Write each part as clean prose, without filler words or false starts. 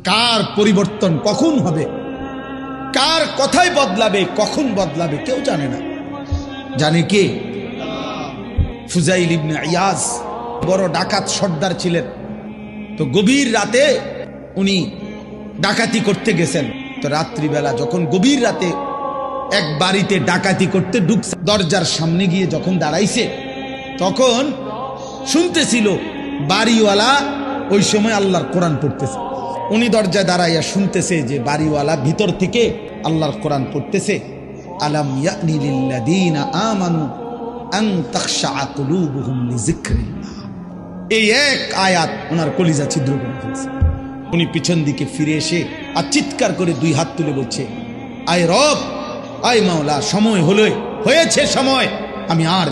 কার পরিবর্তন কখন হবে, কার কথাই বদলাবে, কখন বদলাবে কেউ জানে না। জানে কে? ফুজাইল ইবনে ইয়াজ বড় ডাকাত সর্দার ছিলেন। তো গভীর রাতে উনি ডাকাতি করতে গেছেন। তো রাত্রিবেলা যখন গভীর রাতে এক বাড়িতে ডাকাতি করতে ঢুকছে, দরজার সামনে গিয়ে যখন দাঁড়াইছে তখন শুনতেছিল বাড়িওয়ালা ওই সময় আল্লাহর কোরআন পড়তেছে। উনি দরজায় দাঁড়াইয়া শুনতেছে যে বাড়িওয়ালা ভিতর থেকে আল্লাহর কোরআন পড়তেছে, আলাম ইয়ানি লিল্লাযীনা আমানু আন তাখশা কুলুবুহুম লিযিকরিল্লাহ। এই এক আয়াত ওনার কলিজা ছিদ্র করে ফেলছে। উনি পিছন দিকে ফিরে এসে আর চিৎকার করে দুই হাত তুলে বলছে, আয় রব, আয় মাওলা, সময় হলো, হয়েছে সময়, আমি আর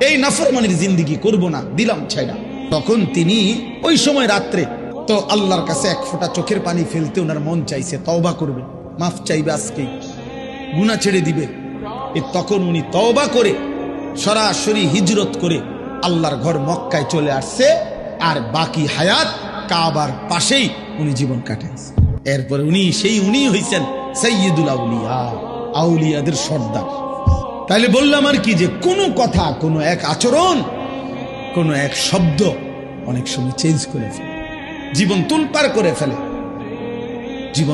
এই নাফরমানির জিন্দেগি করব না, দিলাম ছাইড়া। তখন তিনি ওই সময় রাত্রে তো আল্লাহর কাছে এক ফোঁটা চোখের পানি ফেলতে ওনার মন চাইছে, তওবা করবে, মাফ চাইবে, আজকেই গুনাহ ছেড়ে দিবে। তখন উনি তওবা করে সরাসরি হিজরত করে আল্লাহর ঘর মক্কায় চলে আসছে, আর বাকি হায়াত কাবার পাশেই উনি জীবন কাটাইছে। এরপরে উনি হইছেন সাইয়্যিদুল আউলিয়া, আউলিয়াদের সর্দার। তাইলে বললাম আর কি, যে কোনো কথা, কোনো এক আচরণ, কোনো এক শব্দ অনেক সময় চেঞ্জ করে ফেলে, জীবন তুলপার করে ফেলে। জীবন